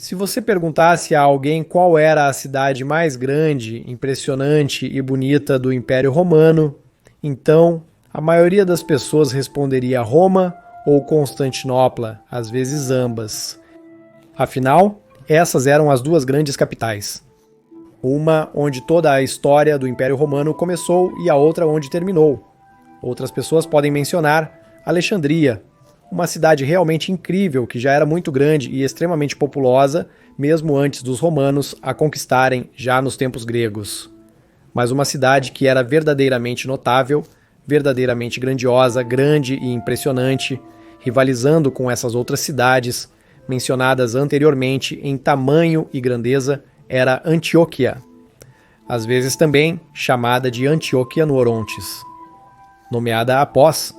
Se você perguntasse a alguém qual era a cidade mais grande, impressionante e bonita do Império Romano, então a maioria das pessoas responderia Roma ou Constantinopla, às vezes ambas. Afinal, essas eram as duas grandes capitais. Uma onde toda a história do Império Romano começou e a outra onde terminou. Outras pessoas podem mencionar Alexandria, uma cidade realmente incrível que já era muito grande e extremamente populosa, mesmo antes dos romanos a conquistarem já nos tempos gregos. Mas uma cidade que era verdadeiramente notável, verdadeiramente grandiosa, grande e impressionante, rivalizando com essas outras cidades mencionadas anteriormente em tamanho e grandeza, era Antioquia, às vezes também chamada de Antioquia no Orontes, nomeada após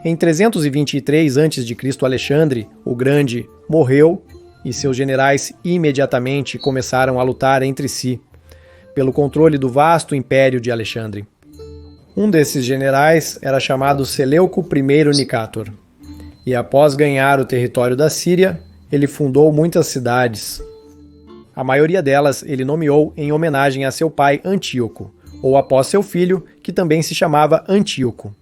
Em 323 a.C., Alexandre, o Grande, morreu e seus generais imediatamente começaram a lutar entre si, pelo controle do vasto império de Alexandre. Um desses generais era chamado Seleuco I Nicator, e após ganhar o território da Síria, ele fundou muitas cidades. A maioria delas ele nomeou em homenagem a seu pai Antíoco, ou após seu filho, que também se chamava Antíoco.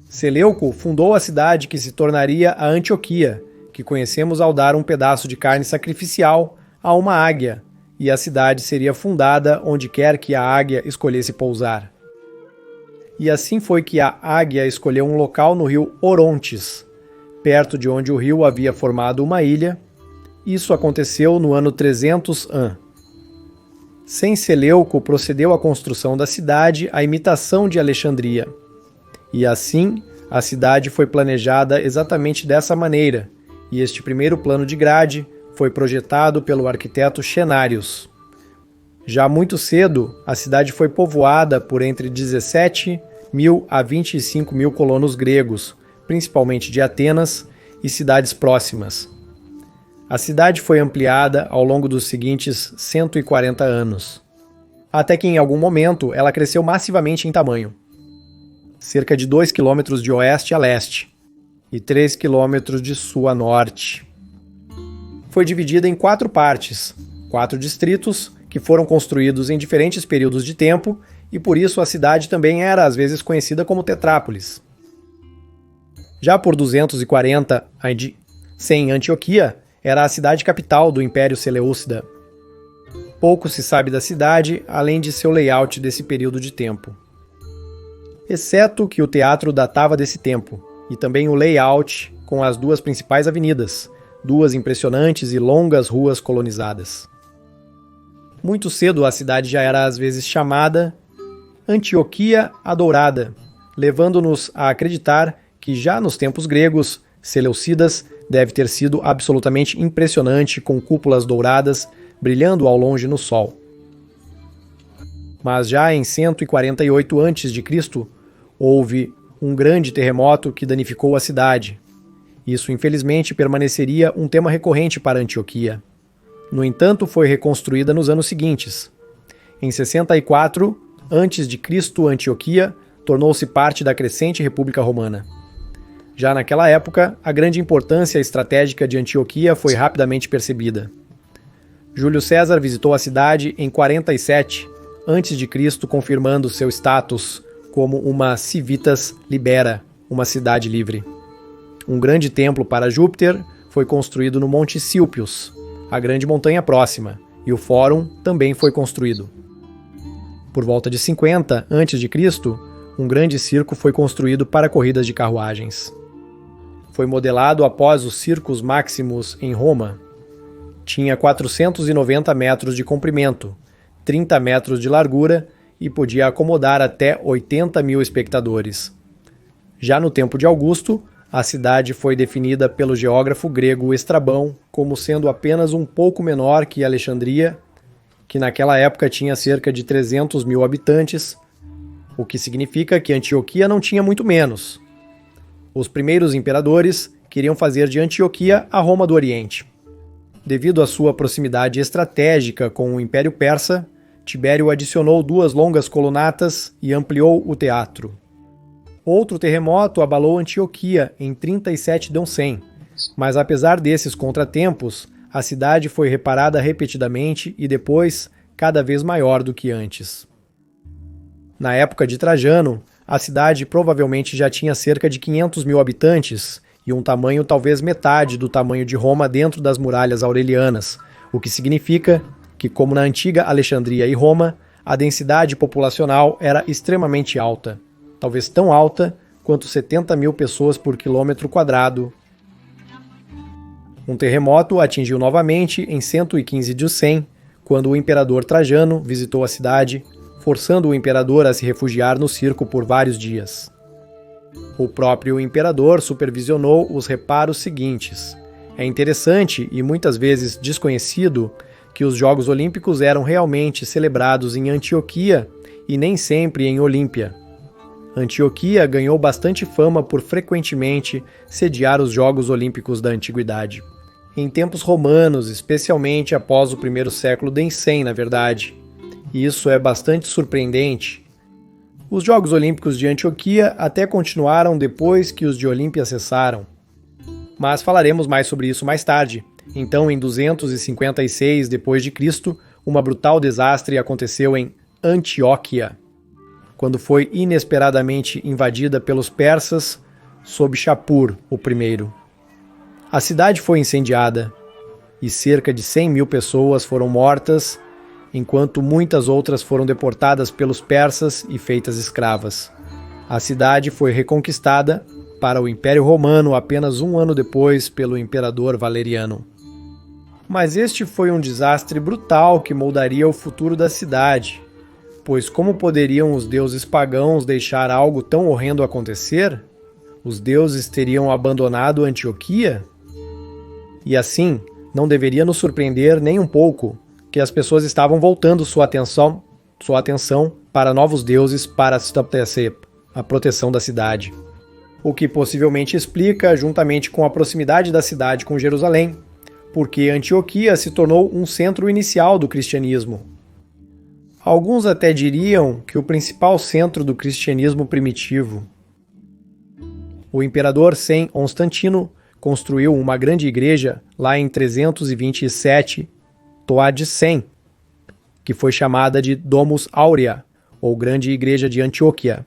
Seleuco fundou a cidade que se tornaria a Antioquia, que conhecemos ao dar um pedaço de carne sacrificial a uma águia, e a cidade seria fundada onde quer que a águia escolhesse pousar. E assim foi que a águia escolheu um local no rio Orontes, perto de onde o rio havia formado uma ilha. Isso aconteceu no ano 300 an. Sem Seleuco procedeu a construção da cidade à imitação de Alexandria. E assim, a cidade foi planejada exatamente dessa maneira, e este primeiro plano de grade foi projetado pelo arquiteto Xenários. Já muito cedo, a cidade foi povoada por entre 17.000 a 25.000 colonos gregos, principalmente de Atenas e cidades próximas. A cidade foi ampliada ao longo dos seguintes 140 anos, até que em algum momento ela cresceu massivamente em tamanho. Cerca de 2 km de oeste a leste e 3 km de sul a norte. Foi dividida em 4 partes, 4 distritos que foram construídos em diferentes períodos de tempo e por isso a cidade também era às vezes conhecida como Tetrápolis. Já por 240 sem Antioquia, era a cidade capital do Império Seleucida. Pouco se sabe da cidade, além de seu layout desse período de tempo. Exceto que o teatro datava desse tempo, e também o layout com as duas principais avenidas, duas impressionantes e longas ruas colonizadas. Muito cedo a cidade já era às vezes chamada Antioquia a Dourada, levando-nos a acreditar que já nos tempos gregos, Seleucidas deve ter sido absolutamente impressionante com cúpulas douradas brilhando ao longe no sol. Mas já em 148 a.C., houve um grande terremoto que danificou a cidade. Isso, infelizmente, permaneceria um tema recorrente para Antioquia. No entanto, foi reconstruída nos anos seguintes. Em 64 a.C., Antioquia tornou-se parte da crescente República Romana. Já naquela época, a grande importância estratégica de Antioquia foi rapidamente percebida. Júlio César visitou a cidade em 47 a.C., confirmando seu status como uma civitas libera, uma cidade livre. Um grande templo para Júpiter foi construído no Monte Silpios, a grande montanha próxima, e o Fórum também foi construído. Por volta de 50 a.C., um grande circo foi construído para corridas de carruagens. Foi modelado após os Circus Maximus em Roma. Tinha 490 metros de comprimento, 30 metros de largura e podia acomodar até 80.000 espectadores. Já no tempo de Augusto, a cidade foi definida pelo geógrafo grego Estrabão como sendo apenas um pouco menor que Alexandria, que naquela época tinha cerca de 300 mil habitantes, o que significa que Antioquia não tinha muito menos. Os primeiros imperadores queriam fazer de Antioquia a Roma do Oriente. Devido à sua proximidade estratégica com o Império Persa, Tibério adicionou 2 longas colunatas e ampliou o teatro. Outro terremoto abalou Antioquia em 37 d.C., mas apesar desses contratempos, a cidade foi reparada repetidamente e depois cada vez maior do que antes. Na época de Trajano, a cidade provavelmente já tinha cerca de 500 mil habitantes e um tamanho talvez metade do tamanho de Roma dentro das muralhas aurelianas, o que significa que, como na antiga Alexandria e Roma, a densidade populacional era extremamente alta, talvez tão alta quanto 70 mil pessoas por quilômetro quadrado. Um terremoto atingiu novamente em 115 de 100, quando o imperador Trajano visitou a cidade, forçando o imperador a se refugiar no circo por vários dias. O próprio imperador supervisionou os reparos seguintes. É interessante e muitas vezes desconhecido que os Jogos Olímpicos eram realmente celebrados em Antioquia e nem sempre em Olímpia. Antioquia ganhou bastante fama por frequentemente sediar os Jogos Olímpicos da Antiguidade. Em tempos romanos, especialmente após o primeiro século de 100, na verdade. E isso é bastante surpreendente. Os Jogos Olímpicos de Antioquia até continuaram depois que os de Olímpia cessaram. Mas falaremos mais sobre isso mais tarde. Então, em 256 d.C., uma brutal desastre aconteceu em Antioquia, quando foi inesperadamente invadida pelos persas sob Shapur I. A cidade foi incendiada e cerca de 100 mil pessoas foram mortas, enquanto muitas outras foram deportadas pelos persas e feitas escravas. A cidade foi reconquistada para o Império Romano apenas um ano depois pelo imperador Valeriano. Mas este foi um desastre brutal que moldaria o futuro da cidade, pois como poderiam os deuses pagãos deixar algo tão horrendo acontecer? Os deuses teriam abandonado Antioquia? E assim, não deveria nos surpreender nem um pouco que as pessoas estavam voltando sua atenção para novos deuses para estabelecer a proteção da cidade. O que possivelmente explica, juntamente com a proximidade da cidade com Jerusalém, porque Antioquia se tornou um centro inicial do cristianismo. Alguns até diriam que o principal centro do cristianismo primitivo. O imperador Sem Constantino construiu uma grande igreja lá em 327 Toad Sem, que foi chamada de Domus Aurea, ou Grande Igreja de Antioquia,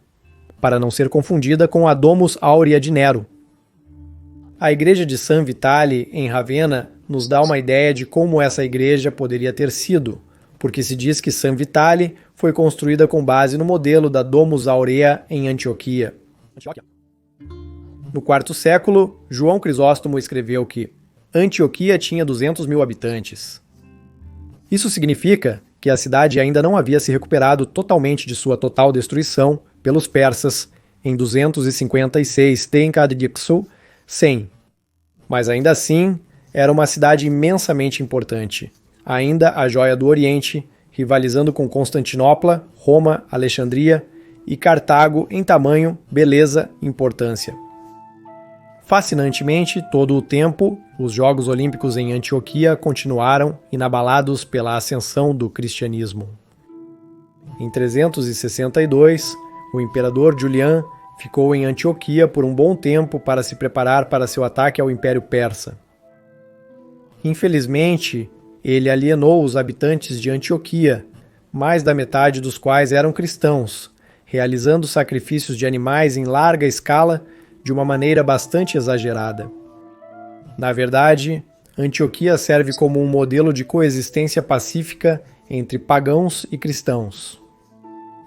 para não ser confundida com a Domus Aurea de Nero. A igreja de San Vitale, em Ravenna, nos dá uma ideia de como essa igreja poderia ter sido, porque se diz que San Vitale foi construída com base no modelo da Domus Aurea em Antioquia. No IV século, João Crisóstomo escreveu que Antioquia tinha 200 mil habitantes. Isso significa que a cidade ainda não havia se recuperado totalmente de sua total destruição pelos persas em 256 Tenkadiksu 100. Mas ainda assim, era uma cidade imensamente importante, ainda a joia do Oriente, rivalizando com Constantinopla, Roma, Alexandria e Cartago em tamanho, beleza e importância. Fascinantemente, todo o tempo, os Jogos Olímpicos em Antioquia continuaram inabalados pela ascensão do cristianismo. Em 362, o imperador Julian ficou em Antioquia por um bom tempo para se preparar para seu ataque ao Império Persa. Infelizmente, ele alienou os habitantes de Antioquia, mais da metade dos quais eram cristãos, realizando sacrifícios de animais em larga escala de uma maneira bastante exagerada. Na verdade, Antioquia serve como um modelo de coexistência pacífica entre pagãos e cristãos.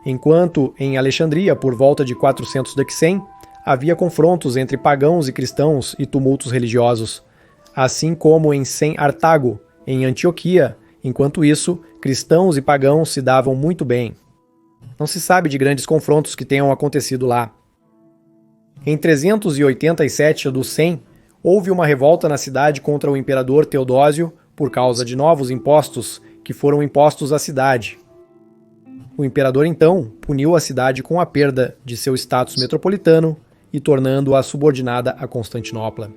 Enquanto em Alexandria, por volta de 400 d.C., havia confrontos entre pagãos e cristãos e tumultos religiosos, assim como em Sem-Artago, em Antioquia, enquanto isso, cristãos e pagãos se davam muito bem. Não se sabe de grandes confrontos que tenham acontecido lá. Em 387 do 100, houve uma revolta na cidade contra o imperador Teodósio por causa de novos impostos que foram impostos à cidade. O imperador então puniu a cidade com a perda de seu status metropolitano e tornando-a subordinada a Constantinopla.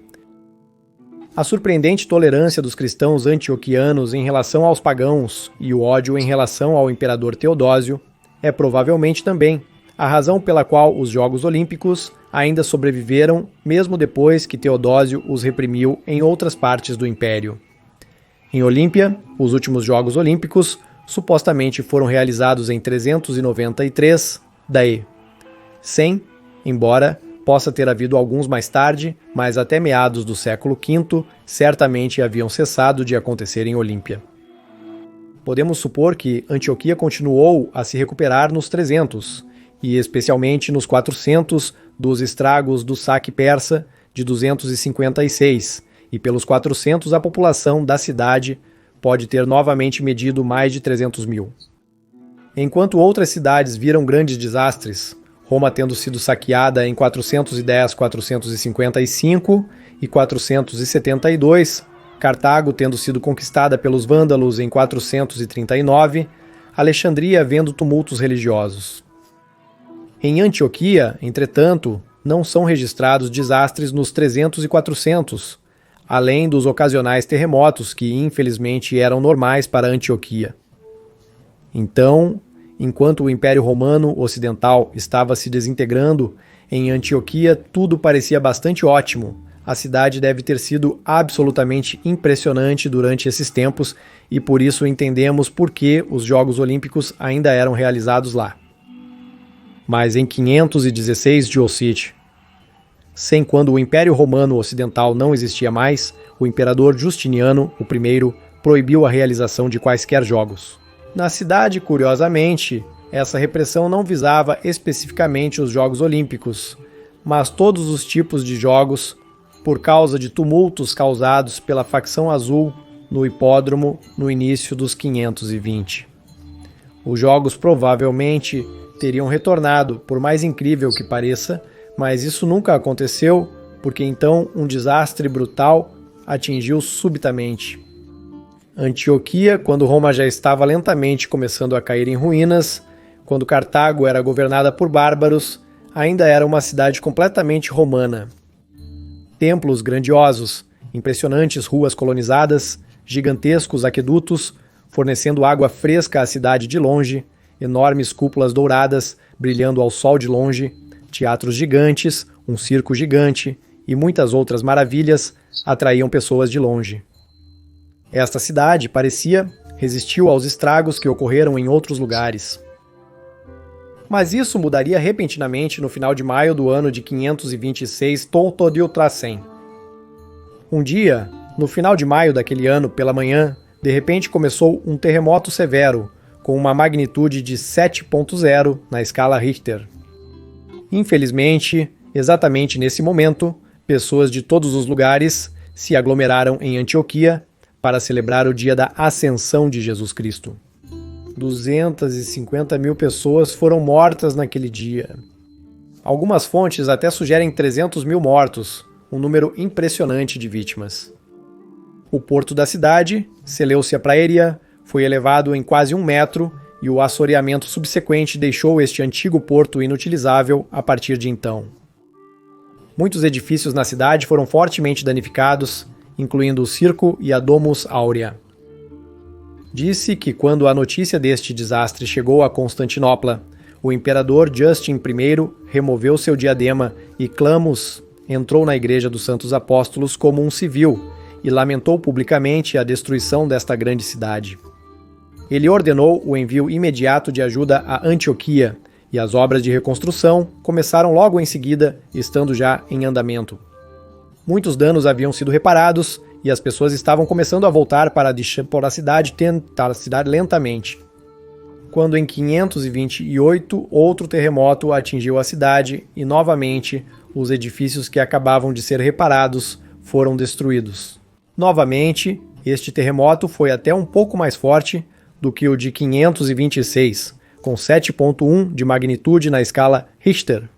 A surpreendente tolerância dos cristãos antioquianos em relação aos pagãos e o ódio em relação ao imperador Teodósio é provavelmente também a razão pela qual os Jogos Olímpicos ainda sobreviveram mesmo depois que Teodósio os reprimiu em outras partes do império. Em Olímpia, os últimos Jogos Olímpicos supostamente foram realizados em 393 d.E. 100, embora possa ter havido alguns mais tarde, mas até meados do século V certamente haviam cessado de acontecer em Olímpia. Podemos supor que Antioquia continuou a se recuperar nos 300, e especialmente nos 400 dos estragos do saque persa de 256, e pelos 400 a população da cidade pode ter novamente medido mais de 300 mil. Enquanto outras cidades viram grandes desastres, Roma tendo sido saqueada em 410, 455 e 472, Cartago tendo sido conquistada pelos vândalos em 439, Alexandria vendo tumultos religiosos. Em Antioquia, entretanto, não são registrados desastres nos 300 e 400, além dos ocasionais terremotos que, infelizmente, eram normais para Antioquia. Então, enquanto o Império Romano Ocidental estava se desintegrando, em Antioquia tudo parecia bastante ótimo. A cidade deve ter sido absolutamente impressionante durante esses tempos e por isso entendemos por que os Jogos Olímpicos ainda eram realizados lá. Mas em 516 de sem quando o Império Romano Ocidental não existia mais, o imperador Justiniano I proibiu a realização de quaisquer jogos. Na cidade, curiosamente, essa repressão não visava especificamente os Jogos Olímpicos, mas todos os tipos de jogos, por causa de tumultos causados pela facção azul no hipódromo no início dos 520. Os jogos provavelmente teriam retornado, por mais incrível que pareça, mas isso nunca aconteceu, porque então um desastre brutal atingiu subitamente. Antioquia, quando Roma já estava lentamente começando a cair em ruínas, quando Cartago era governada por bárbaros, ainda era uma cidade completamente romana. Templos grandiosos, impressionantes ruas colonizadas, gigantescos aquedutos, fornecendo água fresca à cidade de longe, enormes cúpulas douradas brilhando ao sol de longe, teatros gigantes, um circo gigante e muitas outras maravilhas atraíam pessoas de longe. Esta cidade, parecia, resistiu aos estragos que ocorreram em outros lugares. Mas isso mudaria repentinamente no final de maio do ano de 526 Toltodiutracem. Um dia, no final de maio daquele ano, pela manhã, de repente começou um terremoto severo, com uma magnitude de 7.0 na escala Richter. Infelizmente, exatamente nesse momento, pessoas de todos os lugares se aglomeraram em Antioquia para celebrar o dia da Ascensão de Jesus Cristo. 250 mil pessoas foram mortas naquele dia. Algumas fontes até sugerem 300 mil mortos, um número impressionante de vítimas. O porto da cidade, Seleucia Praeria, foi elevado em quase 1 metro e o assoreamento subsequente deixou este antigo porto inutilizável a partir de então. Muitos edifícios na cidade foram fortemente danificados, incluindo o circo e a Domus Aurea. Disse que quando a notícia deste desastre chegou a Constantinopla, o imperador Justin I removeu seu diadema e Clamus entrou na Igreja dos Santos Apóstolos como um civil e lamentou publicamente a destruição desta grande cidade. Ele ordenou o envio imediato de ajuda a Antioquia, e as obras de reconstrução começaram logo em seguida, estando já em andamento. Muitos danos haviam sido reparados e as pessoas estavam começando a voltar para a cidade lentamente. Quando em 528 outro terremoto atingiu a cidade e novamente os edifícios que acabavam de ser reparados foram destruídos. Novamente, este terremoto foi até um pouco mais forte do que o de 526, com 7.1 de magnitude na escala Richter.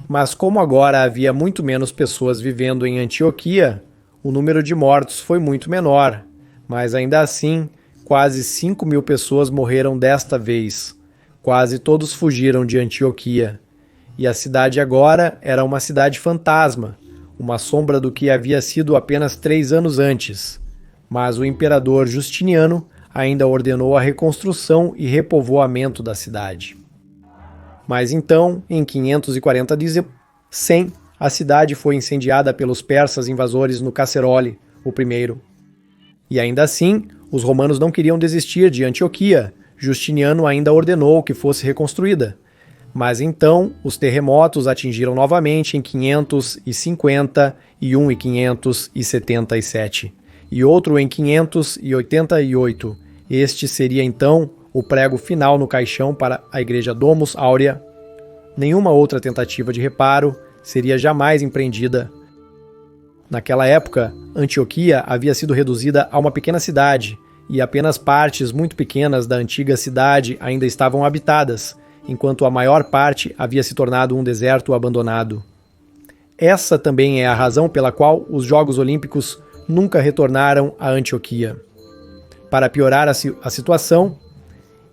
Mas como agora havia muito menos pessoas vivendo em Antioquia, o número de mortos foi muito menor, mas ainda assim, quase 5.000 pessoas morreram desta vez. Quase todos fugiram de Antioquia. E a cidade agora era uma cidade fantasma, uma sombra do que havia sido apenas 3 anos antes. Mas o imperador Justiniano ainda ordenou a reconstrução e repovoamento da cidade. Mas então, em 540 d.C., a cidade foi incendiada pelos persas invasores no Cassierole, o primeiro. E ainda assim, os romanos não queriam desistir de Antioquia. Justiniano ainda ordenou que fosse reconstruída. Mas então, os terremotos atingiram novamente em 550 e um em 577, e outro em 588. Este seria então o prego final no caixão para a igreja Domus Aurea. Nenhuma outra tentativa de reparo seria jamais empreendida. Naquela época, Antioquia havia sido reduzida a uma pequena cidade, e apenas partes muito pequenas da antiga cidade ainda estavam habitadas, enquanto a maior parte havia se tornado um deserto abandonado. Essa também é a razão pela qual os Jogos Olímpicos nunca retornaram a Antioquia. Para piorar a situação,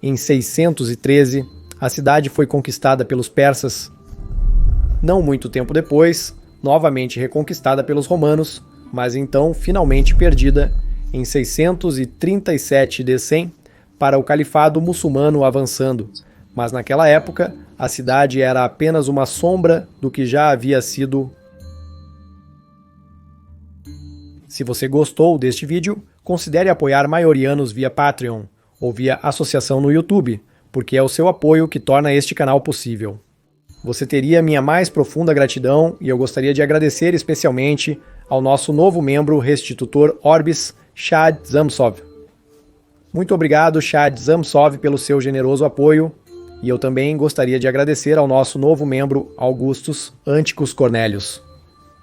em 613, a cidade foi conquistada pelos persas. Não muito tempo depois, novamente reconquistada pelos romanos, mas então finalmente perdida em 637 d.C. para o califado muçulmano avançando. Mas naquela época, a cidade era apenas uma sombra do que já havia sido. Se você gostou deste vídeo, considere apoiar Maiorianos via Patreon ou via associação no YouTube, porque é o seu apoio que torna este canal possível. Você teria minha mais profunda gratidão e eu gostaria de agradecer especialmente ao nosso novo membro restitutor Orbis, Shad Zamsov. Muito obrigado, Shad Zamsov, pelo seu generoso apoio, e eu também gostaria de agradecer ao nosso novo membro Augustus Anticus Cornelius.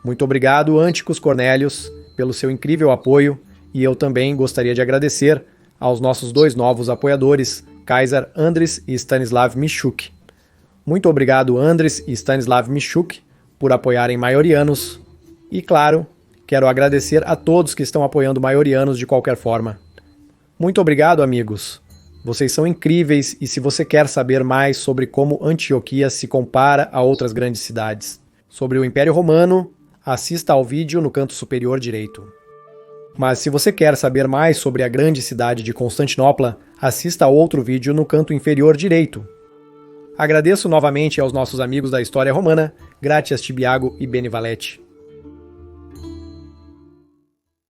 Muito obrigado, Anticus Cornelius, pelo seu incrível apoio, e eu também gostaria de agradecer aos nossos 2 novos apoiadores, Kaisar Andres e Stanislav Michuk. Muito obrigado, Andres e Stanislav Michuk, por apoiarem Maiorianos. E, claro, quero agradecer a todos que estão apoiando Maiorianos de qualquer forma. Muito obrigado, amigos. Vocês são incríveis e se você quer saber mais sobre como Antioquia se compara a outras grandes cidades, sobre o Império Romano, assista ao vídeo no canto superior direito. Mas se você quer saber mais sobre a grande cidade de Constantinopla, assista a outro vídeo no canto inferior direito. Agradeço novamente aos nossos amigos da História Romana, Gratias Tibiago e Beni Valete.